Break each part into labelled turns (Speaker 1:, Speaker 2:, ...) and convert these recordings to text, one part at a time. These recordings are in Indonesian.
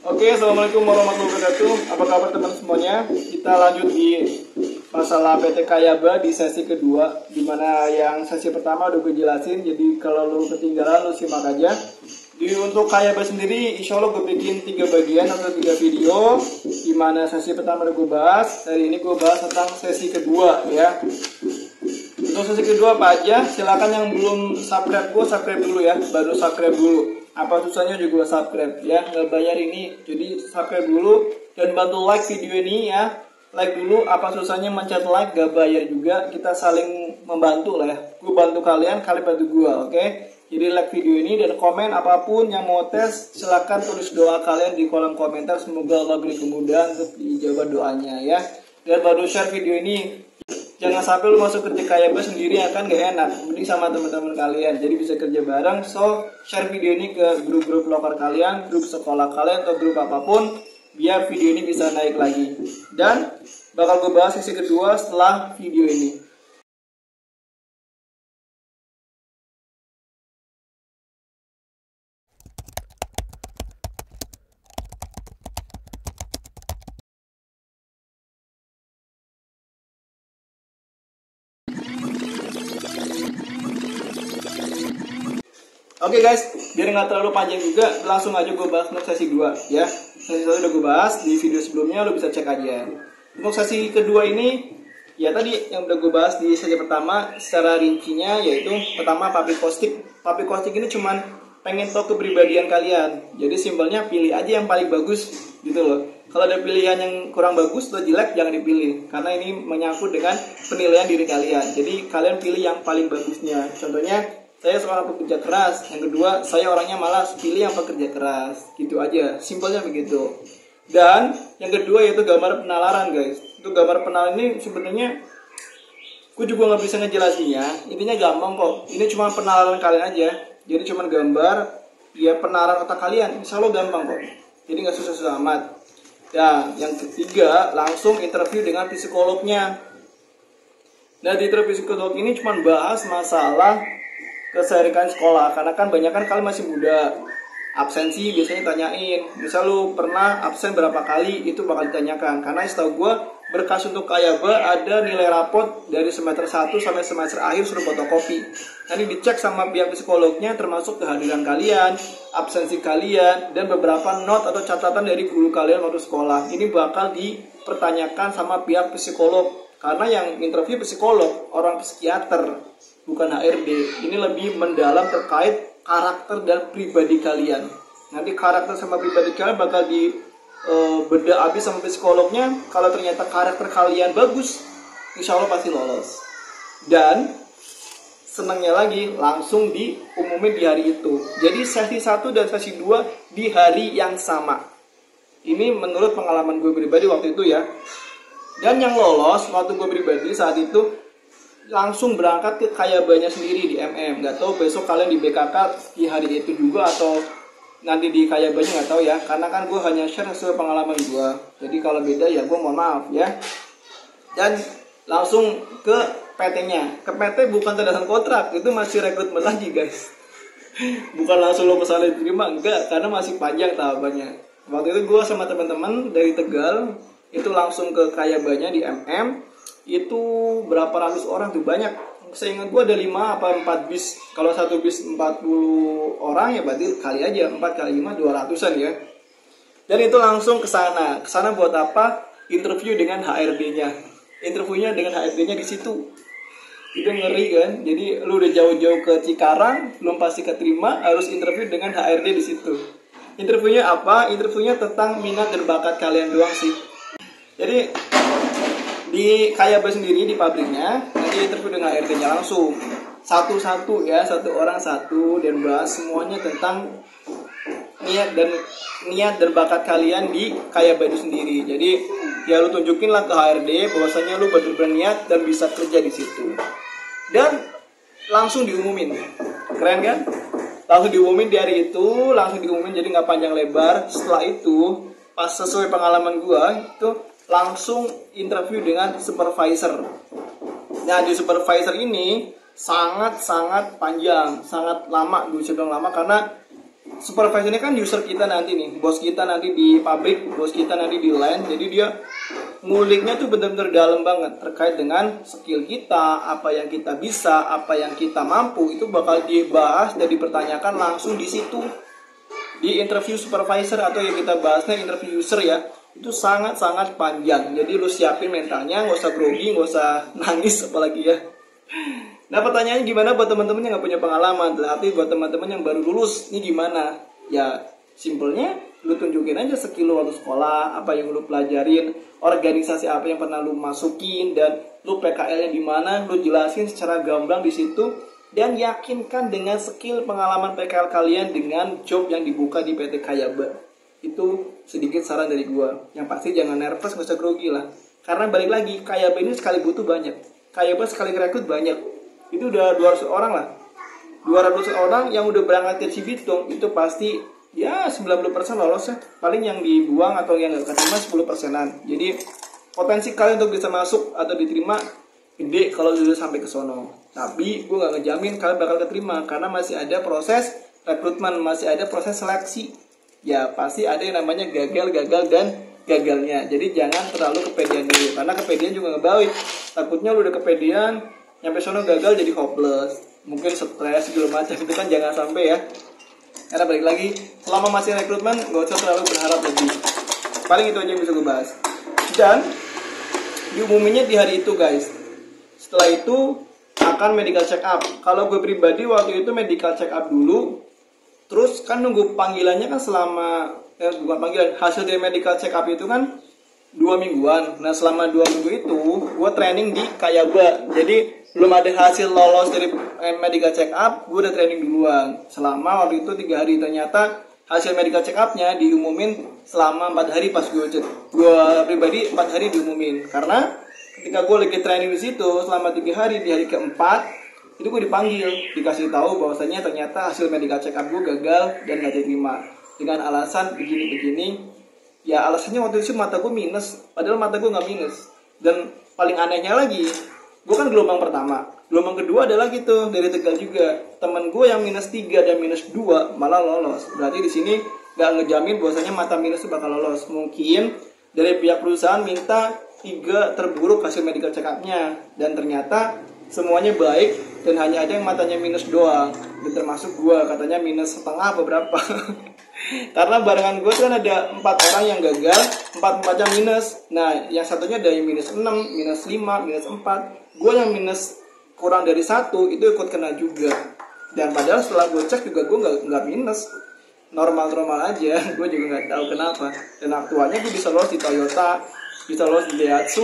Speaker 1: Oke, assalamualaikum warahmatullahi wabarakatuh. Apa kabar teman semuanya? Kita lanjut di masalah PT Kayaba di sesi kedua, dimana yang sesi pertama udah gue jelasin. Jadi kalau lu ketinggalan, lu simak aja. Untuk Kayaba sendiri, insya Allah gue bikin 3 bagian atau 3 video, dimana sesi pertama udah gue bahas. Hari ini gue bahas tentang sesi kedua ya. Untuk sesi kedua apa aja? Silakan yang belum subscribe gue subscribe dulu ya, baru subscribe dulu. Apa susahnya juga subscribe ya, nggak bayar ini. Jadi subscribe dulu dan bantu like video ini ya. Like dulu, apa susahnya mencet like, gak bayar juga. Kita saling membantu lah ya. Gue bantu kalian, kalian bantu gue, oke? Jadi like video ini dan komen apapun yang mau tes, silakan tulis doa kalian di kolom komentar. Semoga Allah beri kemudahan untuk diijabah doanya ya. Dan baru share video ini. Jangan sampai lu masuk kerja Kayaba sendiri, akan gak enak. Mending sama teman-teman kalian, jadi bisa kerja bareng. So, share video ini ke grup-grup lokal kalian, grup sekolah kalian, atau grup apapun, biar video ini bisa naik lagi. Dan bakal gue bahas sesi kedua setelah video ini. Oke guys, biar nggak terlalu panjang juga, langsung aja gue bahas untuk sesi 2 ya. Sesi 1 udah gue bahas di video sebelumnya, lo bisa cek aja. Untuk sesi kedua ini, ya tadi yang udah gue bahas di sesi pertama secara rincinya, yaitu pertama public posting. Public posting ini cuman pengen tahu kepribadian kalian. Jadi simpelnya pilih aja yang paling bagus gitu loh. Kalau ada pilihan yang kurang bagus atau jelek, jangan dipilih. Karena ini menyangkut dengan penilaian diri kalian. Jadi kalian pilih yang paling bagusnya. Contohnya, saya seorang pekerja keras. Yang kedua, saya orangnya malas. Pilih yang pekerja keras. Gitu aja. Simpelnya begitu. Dan yang kedua yaitu gambar penalaran guys. Itu gambar penalaran ini sebenarnya gue juga nggak bisa ngejelasinnya. Intinya gampang kok. Ini cuma penalaran kalian aja. Jadi cuma gambar ya penalaran otak kalian. Insya Allah gampang kok. Jadi nggak susah-susah amat. Dan yang ketiga, langsung interview dengan psikolognya. Nah di interview psikolog ini cuma bahas masalah keseharian sekolah, karena kan banyak kan kalian masih muda. Absensi biasanya tanyain, misal lu pernah absen berapa kali, itu bakal ditanyakan. Karena setahu gue berkas untuk Kayaba ada nilai rapot dari semester 1 sampai semester akhir suruh fotokopi. Nanti dicek sama pihak psikolognya, termasuk kehadiran kalian, absensi kalian, dan beberapa not atau catatan dari guru kalian waktu sekolah. Ini bakal dipertanyakan sama pihak psikolog, karena yang interview psikolog orang psikiater, bukan HRD. Ini lebih mendalam terkait karakter dan pribadi kalian. Nanti karakter sama pribadi kalian bakal beda abis sama psikolognya. Kalau ternyata karakter kalian bagus, insya Allah pasti lolos. Dan senangnya lagi, langsung diumumin di hari itu. Jadi sesi 1 dan sesi 2 di hari yang sama. Ini menurut pengalaman gue pribadi waktu itu ya. Dan yang lolos waktu gue pribadi saat itu langsung berangkat ke Kayabanya sendiri di MM. Nggak tahu besok kalian di BKK di hari itu juga atau nanti di Kayabanya, nggak tahu ya. Karena kan gue hanya share sesuai pengalaman gue. Jadi kalau beda ya gue mohon maaf ya. Dan langsung ke PT-nya. Ke PT bukan tanda kontrak, itu masih rekrutmen lagi guys. Bukan langsung lo kesana diterima, enggak. Karena masih panjang tahapannya. Waktu itu gue sama teman-teman dari Tegal itu langsung ke Kayabanya di MM. Itu berapa ratus orang tuh, banyak. Seingat gue ada 5 apa 4 bis. Kalau satu bis 40 orang ya berarti kali aja 4 kali 5 200-an ya. Dan itu langsung ke sana. Ke sana buat apa? Interview dengan HRD-nya. Interviewnya dengan HRD-nya di situ. Itu ngeri kan? Jadi lu udah jauh-jauh ke Cikarang, belum pasti keterima, harus interview dengan HRD di situ. Interviewnya apa? Interviewnya tentang minat dan bakat kalian doang sih. Jadi di Kayaba sendiri di pabriknya nanti interview dengan HRD-nya langsung satu-satu ya, satu orang satu, dan bahas semuanya tentang niat dan bakat kalian di Kayaba itu sendiri. Jadi ya lu tunjukin lah ke HRD bahwasanya lu benar-benar niat dan bisa kerja di situ. Dan langsung diumumin, keren kan? Langsung diumumin di hari itu, langsung diumumin, jadi nggak panjang lebar. Setelah itu pas sesuai pengalaman gua itu langsung interview dengan supervisor. Nah di supervisor ini sangat-sangat panjang, sangat lama, gue bilang lama karena supervisor ini kan user kita nanti nih, bos kita nanti di pabrik, bos kita nanti di line. Jadi dia nguliknya tuh bener-bener dalam banget terkait dengan skill kita, apa yang kita bisa, apa yang kita mampu, itu bakal dibahas dan dipertanyakan langsung di situ. Di interview supervisor atau yang kita bahasnya interview user ya, itu sangat-sangat panjang. Jadi lu siapin mentalnya, nggak usah grogi, nggak usah nangis apalagi ya. Nah pertanyaannya gimana buat teman-teman yang nggak punya pengalaman, tapi buat teman-teman yang baru lulus, ini gimana? Ya simpelnya lu tunjukin aja skill lu waktu sekolah, apa yang lu pelajarin, organisasi apa yang pernah lu masukin, dan lu PKL-nya di mana, lu jelasin secara gamblang di situ, dan yakinkan dengan skill pengalaman PKL kalian dengan job yang dibuka di PT Kayaba. Itu sedikit saran dari gua. Yang pasti jangan nervous, nggak usah grogi lah. Karena balik lagi, Kayaba ini sekali butuh banyak. Kayaba sekali rekrut banyak. Itu udah 200 orang lah. 200 orang yang udah berangkat ke Cibitung, itu pasti ya 90% lolos ya. Paling yang dibuang atau yang nggak keterima 10%-an. Jadi potensi kalian untuk bisa masuk atau diterima gede kalau sudah sampai ke sono. Tapi gue nggak ngejamin kalian bakal keterima karena masih ada proses rekrutmen, masih ada proses seleksi. Ya pasti ada yang namanya gagal dan gagalnya. Jadi jangan terlalu kepedean dulu, karena kepedean juga ngebawit. Takutnya lu udah kepedean, nyampe sono gagal jadi hopeless, mungkin stres segala macam. Itu kan jangan sampai ya. Karena balik lagi, selama masih rekrutmen gak usah terlalu berharap lebih. Paling itu aja yang bisa gue bahas. Dan diumuminnya di hari itu guys. Setelah itu akan medical check up. Kalau gue pribadi waktu itu medical check up dulu, terus kan nunggu panggilannya kan selama bukan panggilan, hasil dari medical check up itu kan 2 mingguan. Nah selama 2 minggu itu gue training di Kayaba. Jadi belum ada hasil lolos dari medical check up, gue udah training duluan. Selama waktu itu 3 hari, ternyata hasil medical check upnya diumumin selama 4 hari pas gue pribadi 4 hari diumumin. Karena ketika gue lagi training di situ selama 3 hari, di hari keempat itu gue dipanggil, dikasih tahu bahwasanya ternyata hasil medical check up gue gagal dan gak diterima dengan alasan begini-begini. Ya alasannya waktu itu mata gue minus, padahal mata gue nggak minus. Dan paling anehnya lagi, gue kan gelombang pertama, gelombang kedua adalah gitu dari Tegal juga. Temen gue yang minus 3 dan minus 2 malah lolos. Berarti di sini nggak ngejamin bahwasanya mata minus itu bakal lolos. Mungkin dari pihak perusahaan minta 3 terburuk hasil medical check up-nya, dan ternyata semuanya baik dan hanya ada yang matanya minus doang. Dan termasuk gue, katanya minus setengah apa berapa. Karena barengan gue kan ada 4 orang yang gagal, 4-4 yang minus. Nah yang satunya ada yang minus 6, minus 5, minus 4. Gue yang minus kurang dari 1 itu ikut kena juga. Dan padahal setelah gue cek juga gue nggak minus, normal-normal aja. Gue juga nggak tahu kenapa. Dan aktualnya gue bisa lolos di Toyota, bisa lolos di Daihatsu.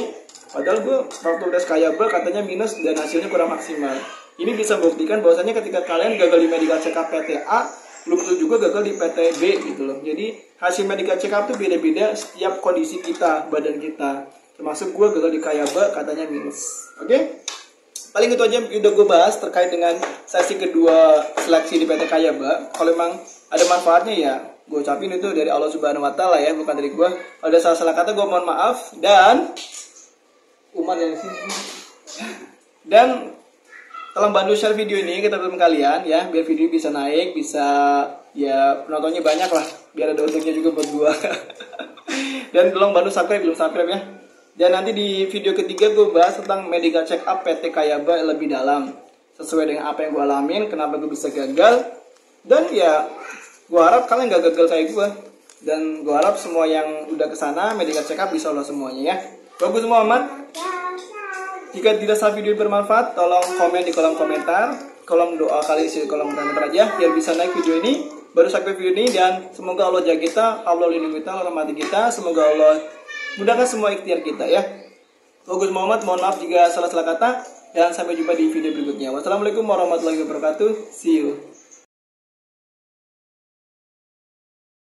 Speaker 1: Padahal gue waktu tes Kayaba katanya minus dan hasilnya kurang maksimal. Ini bisa buktikan bahwasanya ketika kalian gagal di medical check up PTA, belum tentu juga gagal di PTB gitu loh. Jadi hasil medical check up tuh beda-beda setiap kondisi kita, badan kita. Termasuk gue gagal di Kayaba katanya minus. Oke? Paling itu aja yang udah gue bahas terkait dengan sesi kedua seleksi di PT Kayaba. Kalau memang ada manfaatnya ya gue ucapin itu dari Allah Subhanahu Wa Taala ya, bukan dari gue. Kalau ada salah-salah kata gue mohon maaf. Dan Umar yang sini. Dan tolong bantu share video ini ke teman-teman kalian ya, biar video bisa naik, bisa ya penontonnya banyak lah, biar ada untungnya juga buat gua. Dan tolong bantu subscribe, belum subscribe ya. Dan nanti di video ketiga gue bahas tentang medical check up PT Kayaba lebih dalam, sesuai dengan apa yang gue alamin, kenapa gue bisa gagal. Dan ya gue harap kalian gak gagal kayak gue. Dan gue harap semua yang udah kesana medical check up bisa lolos semuanya ya. Bagus Muhammad. Jika dirasa video bermanfaat, tolong komen di kolom komentar, kolom doa kalian isi di kolom komentar aja, biar bisa naik video ini, baru subscribe video ini, dan semoga Allah jaga kita, Allah lindungi kita, Allah rahmati kita, semoga Allah mudahkan semua ikhtiar kita ya. Bagus Muhammad, mohon maaf jika salah-salah kata, dan sampai jumpa di video berikutnya. Wassalamualaikum warahmatullahi wabarakatuh, see you.